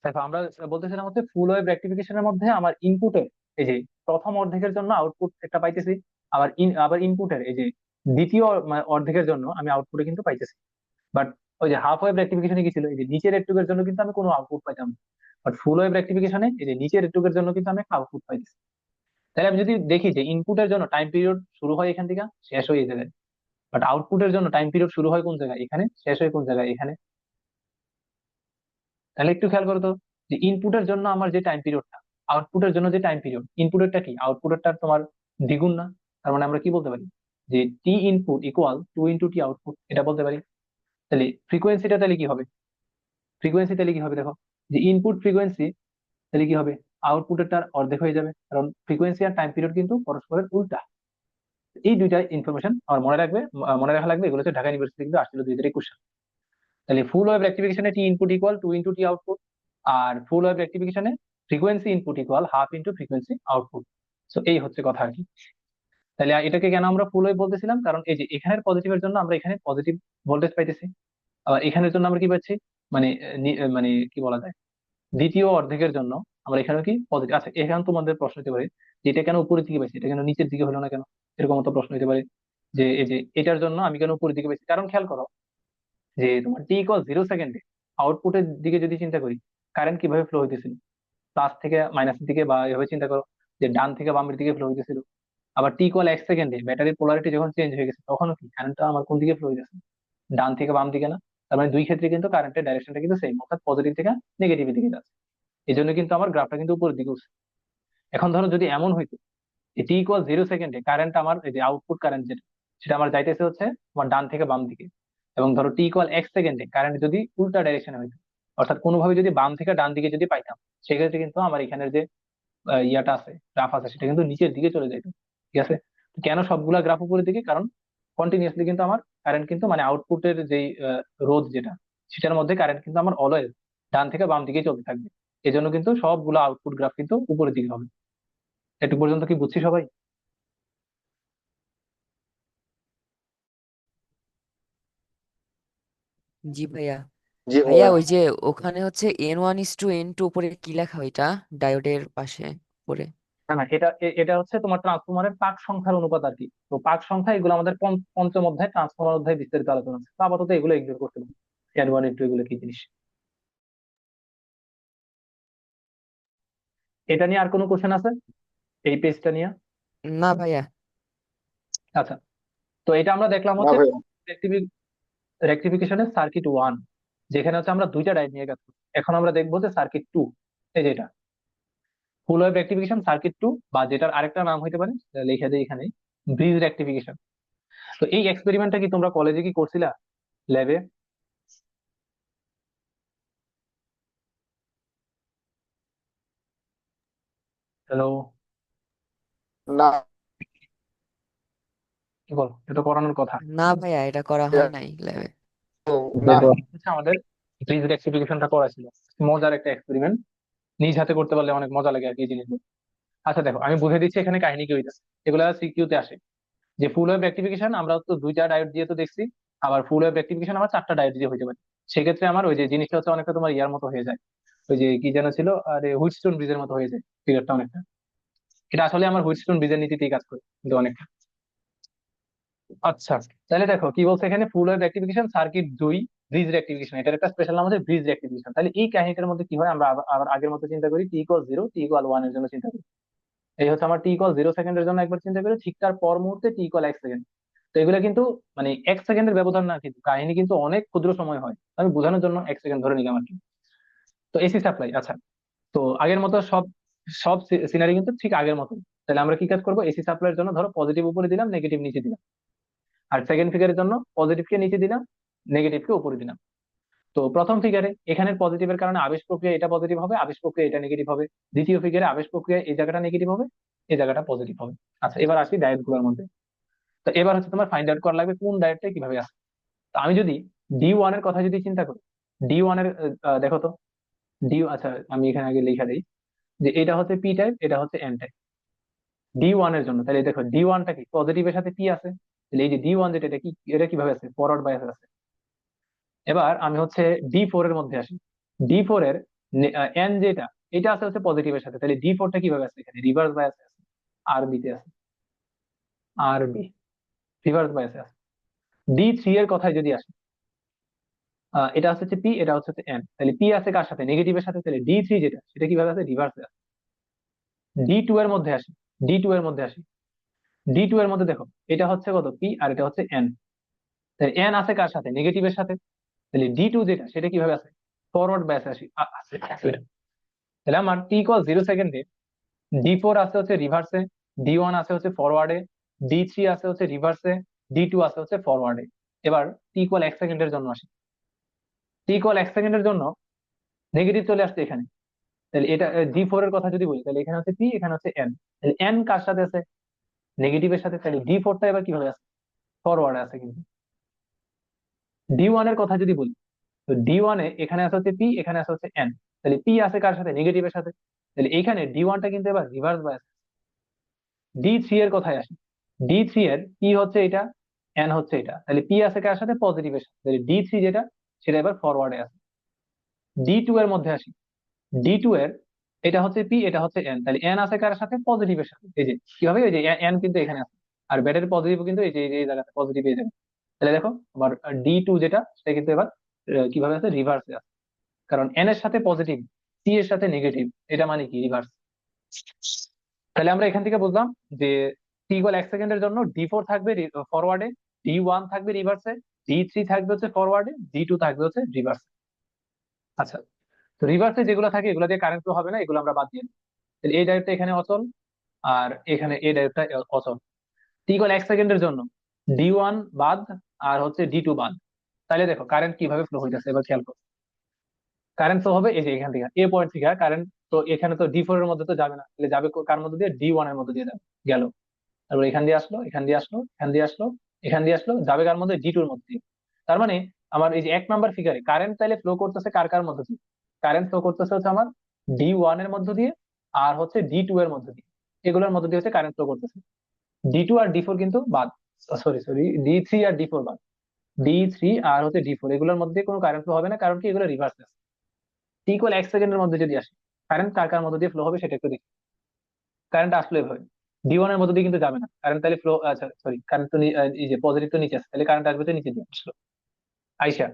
দেখো আমরা বলতেছিলাম হচ্ছে ফুল ওয়েভ রেক্টিফিকেশনের মধ্যে আমার ইনপুটের এই যে প্রথম অর্ধেকের জন্য আউটপুট একটা পাইতেছি, আবার ইনপুটের এই যে দ্বিতীয় অর্ধেকের জন্য আমি আউটপুটে কিন্তু পাইতেছি। বাট ওই যে হাফ ওয়েভ রেক্টিফিকেশনে কি ছিল, এই যে নিচের একটুকের জন্য কিন্তু আমি কোনো আউটপুট পাইতাম না। বাট ফুল ওয়েভ রেক্টিফিকেশনে এই যে নিচের একটুকের জন্য কিন্তু আমি একটা আউটপুট পাইতেছি। তাহলে আমি যদি দেখি যে ইনপুটের জন্য টাইম পিরিয়ড শুরু হয় এখান থেকে, শেষ হয় এই জায়গায়। বাট আউটপুটের জন্য টাইম পিরিয়ড শুরু হয় কোন জায়গায়, এখানে, শেষ হয় কোন জায়গায়, এখানে। তাহলে একটু খেয়াল করো তো, যে ইনপুটের জন্য আমার যে টাইম পিরিয়ডটা, আউটপুটের জন্য যে টাইম পিরিয়ড, ইনপুটেরটা কি আউটপুটেরটা তোমার দ্বিগুণ না? তার মানে আমরা কি বলতে পারি, যে T input equal to into T output, এটা বলতে পারি। তাহলে ফ্রিকোয়েন্সিটা তাহলে কি হবে, ফ্রিকোয়েন্সি তাহলে কি হবে দেখো, যে ইনপুট ফ্রিকোয়েন্সি তাহলে কি হবে, আউটপুটেরটার অর্ধেক হয়ে যাবে, কারণ ফ্রিকোয়েন্সি আর টাইম পিরিয়ড কিন্তু পরস্পরের উল্টা। এই দুইটা ইনফরমেশন আমার মনে রাখবে, মনে রাখা লাগবে, এগুলো হচ্ছে ঢাকা ইউনিভার্সিটি কিন্তু আসছিল 2021 সালে। তাহলে ফুল ওয়েভ রেক্টিফিকেশনে T input equal to into T output, আর ফুল ওয়েভ রেক্টিফিকেশনে frequency input equal half into frequency output. So এই হচ্ছে কথা আর কি। তাহলে এটাকে কেন আমরা ফুল ওয়েভ বলতেছিলাম, কারণ এই যে এখানের পজিটিভের জন্য আমরা এখানে পজিটিভ ভোল্টেজ পাইতেছি, আবার এখানের জন্য আমরা কি পাচ্ছি, মানে মানে কি বলা যায়, দ্বিতীয় অর্ধেকের জন্য আমরা এখানে কি পজিটিভ। আচ্ছা, এখানে তোমাদের প্রশ্ন হতে পারে যে এটা কেন উপরের দিকে পাইছি, এটা কেন নিচের দিকে হলো না কেন, এরকম তো প্রশ্ন হতে পারে। যে এই যে এটার জন্য আমি কেন উপরের দিকে পাইছি, কারণ খেয়াল করো যে তোমার টি ইকুয়াল 0 সেকেন্ডে আউটপুটের দিকে যদি চিন্তা করি, কারেন্ট কিভাবে ফ্লো হইতেছিল, প্লাস থেকে মাইনাসের দিকে, বা এভাবে চিন্তা করো যে ডান থেকে বামের দিকে ফ্লো হইতেছিল। আবার টি ইকুয়াল 1 সেকেন্ডে ব্যাটারির পোলারিটি যখন চেঞ্জ হয়ে গেছে, তখনও কি কারেন্টটা আমার কোন দিকে ফ্লো হইতেছে, ডান থেকে বাম দিকে না? তার মানে দুই ক্ষেত্রে কিন্তু কারেন্টের ডাইরেকশনটা কিন্তু সেম, অর্থাৎ পজিটিভ থেকে নেগেটিভের দিকে যাচ্ছে। এই জন্য কিন্তু আমার গ্রাফটা কিন্তু উপরের দিকে উঠছে। এখন ধরো যদি এমন হইতো টি ইকুয়াল 0 সেকেন্ডে কারেন্ট আমার এই যে আউটপুট কারেন্ট যেটা, সেটা আমার যাইতেছে হচ্ছে তোমার ডান থেকে বাম দিকে, এবং ধরো টি ইকুয়াল 1 সেকেন্ডে কারেন্ট যদি উল্টা ডাইরেকশনে হইতো, অর্থাৎ কোনোভাবে যদি বাম থেকে ডান দিকে যদি পাইতাম, সেক্ষেত্রে কিন্তু আমার এখানের যে ইয়াটা আছে, গ্রাফ আছে, সেটা কিন্তু নিচের দিকে চলে যেত। ঠিক আছে? তো কেন সবগুলা গ্রাফ উপরের দিকে, কারণ কন্টিনিউয়াসলি কিন্তু আমার কারেন্ট কিন্তু মানে আউটপুটের যেই রোধ যেটা, সেটার মধ্যে কারেন্ট কিন্তু আমার অলওয়েজ ডান থেকে বাম দিকে চলতে থাকবে। এই জন্য কিন্তু সবগুলো আউটপুট গ্রাফ কিন্তু উপরের দিকে হবে। এটুকু পর্যন্ত কি বুঝছি সবাই? জি ভাইয়া। জি ভাইয়া ভাইয়া। ওই যে ওখানে হচ্ছে N1:N2 উপরে কি লেখা ওইটা, ডায়োডের পাশে উপরে? না না, এটা হচ্ছে তোমার ট্রান্সফরমারের পাক সংখ্যার অনুপাত আর কি। তো পাক সংখ্যা এগুলো আমাদের পঞ্চম অধ্যায় ট্রান্সফরমার অধ্যায় বিস্তারিত আলোচনা আছে, তো আপাতত এগুলো ইগনোর করতে পারো। N1 N2 এগুলো কি জিনিস, এটা নিয়ে আর কোনো কোশ্চেন আছে এই পেজটা নিয়ে? না ভাইয়া। আচ্ছা, তো এটা আমরা দেখলাম না হচ্ছে ভাইয়া। রেক্টিফিকেশনের সার্কিট ওয়ান, যেখানে হচ্ছে আমরা দুইটা ডায়োড নিয়ে গেছি। এখন আমরা দেখবো যে সার্কিট টু, এই যেটা full wave rectification circuit two, বা যেটার আরেকটা নাম হইতে পারে, লিখে দেই এখানে, ব্রিজ রেক্টিফিকেশন। তো এই এক্সপেরিমেন্টটা কি তোমরা কলেজে কি করছিলা, ল্যাবে? হ্যালো? না কি বল, এটা করানোর কথা। না ভাইয়া, এটা করা হয় নাই ল্যাবে। না। হচ্ছে আমাদের ব্রিজ রেক্টিফিকেশনটা করা ছিল, মজার একটা এক্সপেরিমেন্ট, নিজ হাতে করতে পারলে অনেক মজা লাগে আর কি এই জিনিসগুলো। আচ্ছা দেখো, আমি বুঝে দিচ্ছি এখানে কাহিনী কি হইতেছে, এগুলা সিকিউতে আসে। যে ফুল ওয়েভ রেক্টিফিকেশন আমরা তো দুইটা ডায়োড দিয়ে তো দেখছি, আবার ফুল ওয়েভ রেক্টিফিকেশন আমার চারটা ডায়োড দিয়ে হইতে পারে। সেক্ষেত্রে আমার ওই যে জিনিসটা হচ্ছে অনেকটা তোমার ইয়ার মতো হয়ে যায়, ওই যে কি যেন ছিল, আরে হুইটস্টোন ব্রিজের মতো হয়ে যায় ফিগারটা অনেকটা। এটা আসলে আমার হুইটস্টোন ব্রিজের নীতিতেই কাজ করে কিন্তু অনেকটা। আচ্ছা, তাহলে দেখো কি বলছে এখানে, ফুল ওয়েভ রেক্টিফিকেশন সার্কিট দুই, ব্রিজ রেক্টিফিকেশন, এটার একটা স্পেশাল নাম হচ্ছে ব্রিজ রেক্টিফিকেশন। তাহলে এই কাহিনীটার মধ্যে কি হয়, আমরা আবার আগের মতো চিন্তা করি, টি ইকুয়াল 0 টি ইকুয়াল 1 এর জন্য চিন্তা করি। এই হচ্ছে আমার টি ইকুয়াল 0 সেকেন্ডের জন্য একবার চিন্তা করি, ঠিক তার পর মুহূর্তে টি ইকুয়াল 1 সেকেন্ড। তো এগুলো কিন্তু মানে 1 সেকেন্ডের ব্যবধান না, কিন্তু কাহিনী কিন্তু অনেক ক্ষুদ্র সময় হয়, আমি বোঝানোর জন্য 1 সেকেন্ড ধরে নিলাম আর কি। তো এসি সাপ্লাই, আচ্ছা, তো আগের মতো সব সব সিনারি কিন্তু ঠিক আগের মতো। তাহলে আমরা কি কাজ করবো, এসি সাপ্লাইয়ের জন্য ধরো পজিটিভ উপরে দিলাম, নেগেটিভ নিচে দিলাম। আর সেকেন্ড ফিগারের জন্য পজিটিভকে নিচে দিলাম, নেগেটিভকে উপরে দিলাম। তো প্রথম ফিগারে এখানের পজিটিভের কারণে আবেশ প্রক্রিয়া এটা পজিটিভ হবে, আবেশ প্রক্রিয়া এটা নেগেটিভ হবে। দ্বিতীয় ফিগারে আবেশ প্রক্রিয়া এই জায়গাটা নেগেটিভ হবে, এই জায়গাটা পজিটিভ হবে। আচ্ছা, এবার আসি ডায়োড গুলোর মধ্যে। তো এবার হচ্ছে তোমার ফাইন্ড আউট করা লাগবে কোন ডায়োডটা কিভাবে আসে। তো আমি যদি D1 এর কথা যদি চিন্তা করি, D1 এর দেখো তো, আচ্ছা আমি এখানে আগে লিখে দিই যে এটা হচ্ছে পি টাইপ, এটা হচ্ছে এন টাইপ। D1 এর জন্য তাহলে দেখো D1টা কি, পজিটিভের সাথে পি আছে, তাহলে এই যে D1 যেটা, এটা কি, এটা কিভাবে আছে, ফরওয়ার্ড বায়াস আছে। এবার আমি হচ্ছে D4 এর মধ্যে আসি। D4 এর এন যেটা, এটা আছে হচ্ছে পজিটিভের সাথে, তাহলে ডি ফোরটা কিভাবে আছে এখানে, রিভার্স বায়াসে আছে, আর বি তে আছে, আর বি রিভার্স বায়াসে আছে। ডি থ্রি এর কথায় যদি আসে, এটা হচ্ছে পি, এটা হচ্ছে এন, তাহলে পি আছে কার সাথে, নেগেটিভের সাথে, তাহলে ডি থ্রি যেটা সেটা কিভাবে আছে, রিভার্সে আছে। ডি টু এর মধ্যে আসি, ডি টু এর মধ্যে আসি, ডি টু এর মধ্যে দেখো, এটা হচ্ছে কত, পি, আর এটা হচ্ছে এন, তাহলে এন আছে কার সাথে, নেগেটিভের সাথে, তাহলে ডি টু যেটা সেটা কিভাবে আছে, ফরওয়ার্ড বায়াসে আসি আছে। তাহলে আমার টি ইকুয়াল 0 সেকেন্ডে ডি ফোর আছে হচ্ছে রিভার্সে, ডি ওয়ান আছে হচ্ছে ফরওয়ার্ডে, ডি থ্রি আছে হচ্ছে রিভার্সে, ডি টু আছে হচ্ছে ফরওয়ার্ডে। এবার টি ইকুয়াল 1 সেকেন্ডের জন্য আসি, টি ইকুয়াল 1 সেকেন্ডের জন্য নেগেটিভ চলে আসছে এখানে, তাহলে এটা ডি ফোর এর কথা যদি বলি, তাহলে এখানে হচ্ছে পি, এখানে হচ্ছে এন, তাহলে এন কার সাথে আছে, নেগেটিভের সাথে, তাহলে ডি ফোরটা এবার কিভাবে আছে, ফরওয়ার্ডে আছে। কিন্তু ডি ওয়ান এর কথা যদি বলি, তো ডি ওয়ানে এখানে আছে হচ্ছে পি, এখানে আছে হচ্ছে এন, তাহলে পি আছে কার সাথে, নেগেটিভের সাথে, তাহলে এইখানে ডি ওয়ানটা কিন্তু এবার রিভার্স বায়াস। ডি থ্রি এর কথায় আসি, ডি থ্রি এর পি হচ্ছে এটা, এন হচ্ছে এটা, তাহলে পি আছে কার সাথে, পজিটিভের সাথে, তাহলে ডি থ্রি যেটা সেটা এবার ফরওয়ার্ডে আছে। ডি টু এর মধ্যে আসি, ডি টু এর এটা হচ্ছে পি, এটা হচ্ছে এন, তাহলে এন আছে কার সাথে, পজিটিভের সাথে, এই যে কি হবে, এই যে এন কিন্তু এখানে আছে, আর ব্যাটারি পজিটিভ কিন্তু এই যে এই জায়গাতে পজিটিভ, এই জায়গায়। তাহলে দেখো আবার ডি টু যেটা সেটা কিন্তু এবার কিভাবে আছে, রিভার্সে আছে, কারণ এন এর সাথে পজিটিভ, সি এর সাথে নেগেটিভ, এটা মানে কি, রিভার্স। তাহলে আমরা এখান থেকে বুঝলাম যে টি ইকুয়াল 1 সেকেন্ডের জন্য ডি ফোর থাকবে ফরওয়ার্ডে, ডি ওয়ান থাকবে রিভার্সে, ডি থ্রি থাকবে হচ্ছে ফরওয়ার্ডে, ডি টু থাকবে হচ্ছে রিভার্সে। আচ্ছা, তো রিভার্সে যেগুলো থাকে এগুলো দিয়ে কারেন্ট ফ্লো হবে না, এগুলো আমরা বাদ দিয়ে দিই। তাহলে এই ডায়োডটা এখানে অচল, আর এখানে এই ডায়োডটা অচল। টি ইকুয়াল 1 সেকেন্ডের জন্য ডি ওয়ান বাদ, আর হচ্ছে ডি টু বাদ। তাহলে দেখো কারেন্ট কিভাবে ফ্লো হইতেছে, এবার খেয়াল করো। কারেন্ট ফ্লো হবে এই যে এখান থেকে, এ পয়েন্ট থেকে কারেন্ট, তো এখানে তো ডি ফোর এর মধ্যে তো যাবে না, তাহলে যাবে কার মধ্যে দিয়ে, ডি ওয়ান এর মধ্যে দিয়ে যাবে, গেল। তারপর এখান দিয়ে আসলো, এখান দিয়ে আসলো, এখান দিয়ে আসলো, এখান দিয়ে আসলো, যাবে কার মধ্যে, ডি টুর মধ্যে দিয়ে। তার মানে আমার এই যে 1 নাম্বার ফিগারে কারেন্ট তাইলে ফ্লো করতেছে কার কার মধ্যে দিয়ে, কারেন্ট ফ্লো করতেছে হচ্ছে আমার ডি ওয়ান এর মধ্যে দিয়ে, আর হচ্ছে ডি টু এর মধ্যে দিয়ে, এগুলোর মধ্যে দিয়ে হচ্ছে কারেন্ট ফ্লো করতেছে। ডি টু আর ডি ফোর কিন্তু বাদ, সরি সরি, ডি থ্রি আর ডি ফোর বাদ, ডি থ্রি আর হচ্ছে ডি ফোর এগুলোর মধ্যে কোনো কারেন্ট ফ্লো হবে না, কারণ কি এগুলো রিভার্স আছে। টি ইকুয়াল 1 সেকেন্ডের মধ্যে যদি আসে, কারেন্ট কার কার মধ্যে দিয়ে ফ্লো হবে সেটা একটু দেখি। কারেন্ট আসলো এভাবে, ডি ওয়ান এর মধ্যে দিয়ে কিন্তু যাবে না কারেন্ট, তাহলে ফ্লো, আচ্ছা সরি, কারেন্ট তো এই যে পজিটিভ তো নিচে আছে, তাহলে কারেন্ট আসবে তো নিচে দিয়ে আসলো, আইসা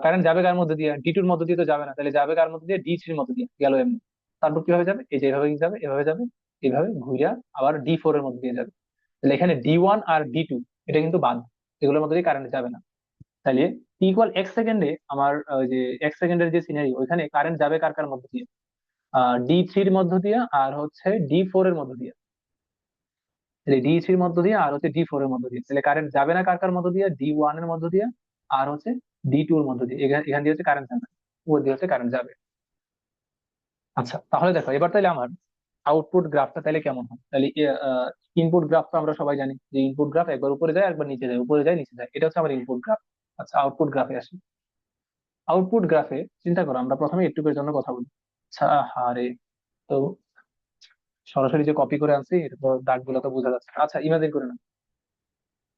কারেন্ট যাবে কার মধ্যে দিয়ে, ডি টুর মধ্যে দিয়ে তো যাবে না, তাহলে যাবে কার মধ্যে দিয়ে, ডি থ্রির মধ্যে দিয়ে গেল এমনি। তারপর কিভাবে যাবে, এই যে এভাবে যাবে, এভাবে যাবে, এইভাবে ঘুরিয়া আবার ডি ফোর এর মধ্যে দিয়ে যাবে। তাহলে এখানে ডি ওয়ান আর ডি টু এটা কিন্তু বাদ, এগুলোর মধ্যে দিয়ে কারেন্ট যাবে না। তাহলে টি ইকুয়াল 1 সেকেন্ডে আমার ওই যে 1 সেকেন্ডের যে সিনারি, ওইখানে কারেন্ট যাবে কার কার মধ্যে দিয়ে, ডি থ্রির মধ্য দিয়ে, আর হচ্ছে ডি ফোর এর মধ্য দিয়ে। তাহলে ডি থ্রির মধ্য দিয়ে আর হচ্ছে ডি ফোর এর মধ্য দিয়ে, তাহলে কারেন্ট যাবে না কার কার মধ্য দিয়ে, ডি ওয়ান এর মধ্য দিয়ে, আর হচ্ছে ডি টু এর মধ্য দিয়ে, এখান দিয়ে হচ্ছে কারেন্ট যাবে, ও দিয়ে হচ্ছে কারেন্ট যাবে। আচ্ছা, তাহলে দেখো এবার তাহলে আমার আউটপুট গ্রাফটা তাহলে কেমন হয়, তাহলে ইনপুট গ্রাফ তো আমরা সবাই জানি যে ইনপুট গ্রাফ একবার উপরে যায় একবার নিচে যায়, উপরে যায় নিচে যায়, এটা হচ্ছে আমার ইনপুট গ্রাফ। আচ্ছা, আউটপুট গ্রাফে আসি। আউটপুট গ্রাফে চিন্তা করো, আমরা প্রথমে এটুকুর জন্য কথা বলি। আচ্ছা, হারে, তো সরাসরি যে কপি করে আনছি এটা তো দাগগুলো তো বোঝা যাচ্ছে না। আচ্ছা, ইমাজিন করে না,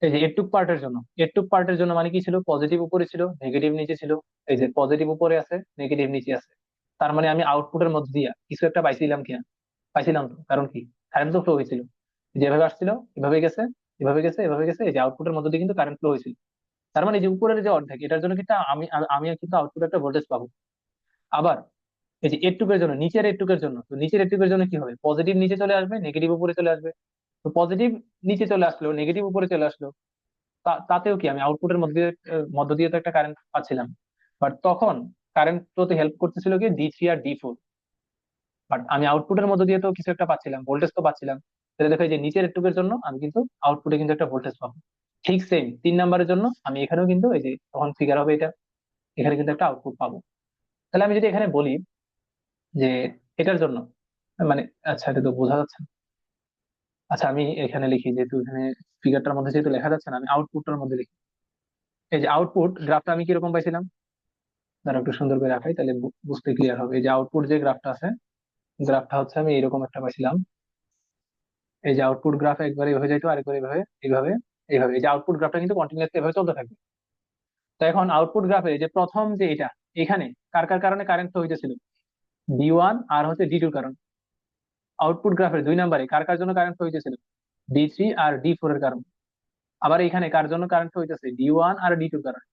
এই যে এটুক পার্টের জন্য, এটুক পার্টের জন্য মানে কি ছিল, পজিটিভ উপরে ছিল, নেগেটিভ নিচে ছিল, এই যে পজিটিভ উপরে আছে, নেগেটিভ নিচে আছে। তার মানে আমি আউটপুটের মধ্যে দিয়ে কিছু একটা পাইছিলাম কিনা, পাইছিলাম তো, কারণ কি, কারেন্ট তো ফ্লো হয়েছিল, যেভাবে আসছিল এভাবে গেছে, এভাবে গেছে, এভাবে গেছে, এই যে আউটপুটের মধ্যে দিয়ে কিন্তু কারেন্ট ফ্লো হয়েছিল। তার মানে এই যে উপরের যে অর্ধেক, এটার জন্য কিন্তু আমি কিন্তু আউটপুট একটা ভোল্টেজ পাবো। আবার এই যে এটুকের জন্য, নিচের এটুকের জন্য, তো নিচের এটুকের জন্য কি হবে, পজিটিভ নিচে চলে আসবে, নেগেটিভ উপরে চলে আসবে। তো পজিটিভ নিচে চলে আসলো, নেগেটিভ উপরে চলে আসলো, তাতেও কি আমি আউটপুটের মধ্য দিয়ে তো একটা কারেন্ট পাচ্ছিলাম। বাট তখন কারেন্ট ফ্লোতে হেল্প করতেছিল কি, ডি থ্রি আর ডি ফোর। বাট আমি আউটপুটের মধ্য দিয়ে তো কিছু একটা পাচ্ছিলাম, ভোল্টেজ তো পাচ্ছিলাম। তাহলে দেখো এই যে নিচের একটুকের জন্য আমি কিন্তু আউটপুটে কিন্তু একটা ভোল্টেজ পাবো। ঠিক সেম 3 নাম্বারের জন্য আমি এখানেও কিন্তু এই যে তখন ফিগার হবে এটা, এখানে কিন্তু একটা আউটপুট পাবো। তাহলে আমি যদি এখানে বলি যে এটার জন্য, মানে, আচ্ছা এটা তো বোঝা যাচ্ছে না। আচ্ছা, আমি এখানে লিখি, যেহেতু এখানে ফিগারটার মধ্যে যেহেতু লেখা যাচ্ছে না, আমি আউটপুটটার মধ্যে লিখি। এই যে আউটপুট গ্রাফটা আমি কিরকম পাইছিলাম, তারা একটু সুন্দর করে রাখাই, তাহলে বুঝতে ক্লিয়ার হবে। এই যে আউটপুট যে গ্রাফটা আছে, গ্রাফটা হচ্ছে আমি এরকম একটা পাইছিলাম। এই যে আউটপুট গ্রাফ একবার এভাবে যাইতো, আরেকবার এভাবে, এইভাবে, এইভাবে, এই যে আউটপুট গ্রাফটা কিন্তু কন্টিনিউয়াসলি এভাবে চলতে থাকবে। তো এখন আউটপুট গ্রাফে যে প্রথম যে এটা, এখানে কার কার কারণে কারেন্ট ফ্লো হইতেছিল, D1 আর হচ্ছে D2 কারণ আউটপুট গ্রাফের 2 নম্বরে কার কার জন্য কারেন্ট হইতেছিল D3 আর D4 এর কারণ। আবার এখানে কার জন্য কারেন্ট হইতেছে D1 আর D2 এর কারণ।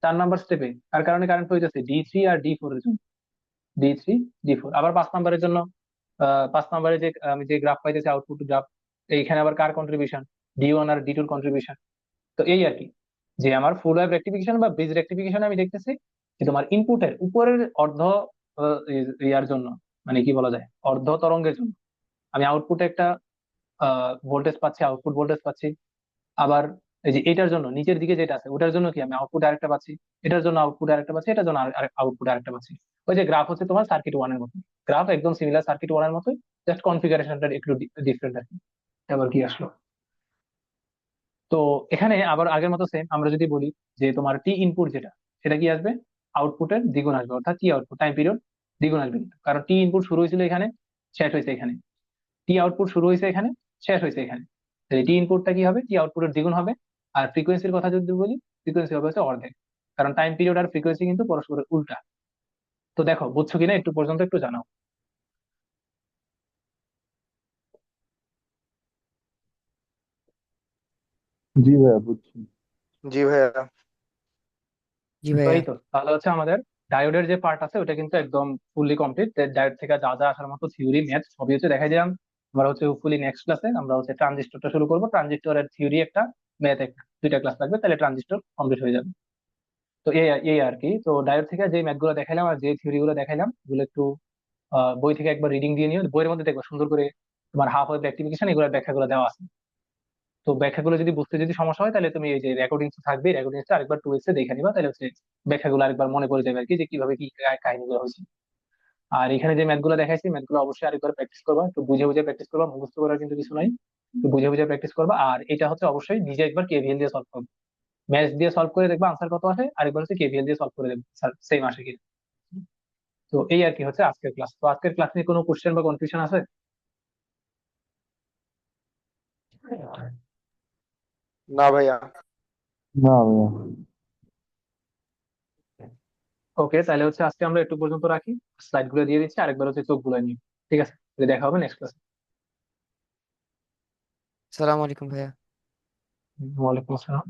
4 নম্বর স্টেপে কার কারণে কারেন্ট হইতেছে D3 আর D4 এর জন্য, D3 D4। আবার 5 নম্বরের জন্য 5 নম্বরে যে আমি যে গ্রাফ পাইতেছি আউটপুট গ্রাফ, এইখানে আবার কার কন্ট্রিবিউশন D1 আর D2 এর কন্ট্রিবিউশন। তো এই আর কি, যে আমার ফুল ওয়েভ রেক্টিফিকেশন বা ব্রিজ রেক্টিফিকেশন আমি দেখতেছি যে তোমার ইনপুটের উপরের অর্ধ ইয়ার জন্য, মানে কি বলা যায়, অর্ধ তরঙ্গের জন্য আমি আউটপুটে একটা ভোল্টেজ পাচ্ছি, আউটপুট ভোল্টেজ পাচ্ছি। আবার এই যে এটার জন্য নিচের দিকে যেটা আছে ওটার জন্য কি আমি আউটপুট আরেকটা পাচ্ছি, এটার জন্য আউটপুট আরেকটা পাচ্ছি, এটার জন্য আউটপুট আরেকটা পাচ্ছি। ওই যে গ্রাফ হচ্ছে তোমার সার্কিট ওয়ানের মতো, গ্রাফ একদম সিমিলার সার্কিট ওয়ানের মতোই, জাস্ট কনফিগারেশনটা একটু ডিফারেন্ট আর কি। আবার কি আসলো, তো এখানে আবার আগের মতো সেম আমরা যদি বলি যে তোমার টি ইনপুট যেটা, সেটা কি আসবে, আউটপুটের দ্বিগুণ আসবে, অর্থাৎ টি আউটপুট টাইম পিরিয়ড দ্বিগুণ আসবে কিন্তু। কারণ টি ইনপুট শুরু হয়েছিল এখানে, শেষ হয়েছে এখানে, টি আউটপুট শুরু হয়েছে এখানে, শেষ হয়েছে এখানে। তাহলে টি ইনপুটটা কি হবে, টি আউটপুটের দ্বিগুণ হবে। আর ফ্রিকোয়েন্সির কথা যদি বলি, ফ্রিকোয়েন্সি হবে হচ্ছে অর্ধেক, কারণ টাইম পিরিয়ড আর ফ্রিকোয়েন্সি কিন্তু পরস্পরের উল্টা। তো দেখো বুঝছো কিনা একটু পর্যন্ত একটু জানাও। জি ভাইয়া বুঝছি। জি ভাইয়া। জি তো ভাইয়া। এই তো তাহলে হচ্ছে আমাদের ডায়োডের যে পার্ট আছে ওটা কিন্তু একদম ফুললি কমপ্লিট। ডায়োড থেকে যা যা আসার মতো থিওরি ম্যাথ সবই হচ্ছে দেখাই দিলাম। আমরা হচ্ছে ফুলি নেক্সট ক্লাসে আমরা হচ্ছে ট্রানজিস্টরটা শুরু করবো, ট্রানজিস্টরের থিওরি একটা, ম্যাথ একটা, 2টা ক্লাস লাগবে, তাহলে ট্রানজিস্টর কমপ্লিট হয়ে যাবে। তো এই এই আর কি। তো ডায়োড থেকে যে ম্যাথ গুলো দেখাইলাম আর যে থিওরি গুলো দেখাইলাম এগুলো একটু বই থেকে একবার রিডিং দিয়ে নিও, বইয়ের মধ্যে দেখবো সুন্দর করে তোমার হাফ ওয়েভ রেক্টিফিকেশন এগুলোর ব্যাখ্যাগুলো দেওয়া আছে। তো ব্যাখ্যাগুলো যদি বুঝতে যদি সমস্যা হয় তাহলে তুমি এই যে রেকর্ডিংস থাকবে, রেকর্ডিংসটা আরেকবার 2x এ দেখে নিবা, তাহলে হচ্ছে ব্যাখ্যাগুলো আরেকবার মনে করে যাবে আর কি, যে কিভাবে কি কাহিনীগুলো হয়েছে। আর এখানে যে ম্যাথগুলো দেখাইছি ম্যাথগুলো অবশ্যই আরেকবার প্র্যাকটিস করবা, একটু বুঝে বুঝে প্র্যাকটিস করবা, মুখস্থ করার কিন্তু কিছু নাই, একটু বুঝে বুঝে প্র্যাকটিস করবা। আর এটা হচ্ছে অবশ্যই নিজে একবার কেভিএল দিয়ে সলভ করবে, ম্যাথ দিয়ে সলভ করে দেখবা আনসার কত আসে, আরেকবার হচ্ছে কেভিএল দিয়ে সলভ করে দেখবে সেম আসে কিনা। তো এই আর কি হচ্ছে আজকের ক্লাস। তো আজকের ক্লাস নিয়ে কোনো কোশ্চেন বা কনফিউশন আছে? না ভাইয়া। না ভাইয়া। ওকে, তাহলে হচ্ছে আজকে আমরা একটু পর্যন্ত রাখি, স্লাইড গুলো দিয়ে দিচ্ছি, আরেকবার হচ্ছে চোখ গুলো নিয়ে। ঠিক আছে, তাহলে দেখা হবে নেক্সট ক্লাসে। সালাম আলাইকুম ভাইয়া। ওয়ালাইকুম আসসালাম।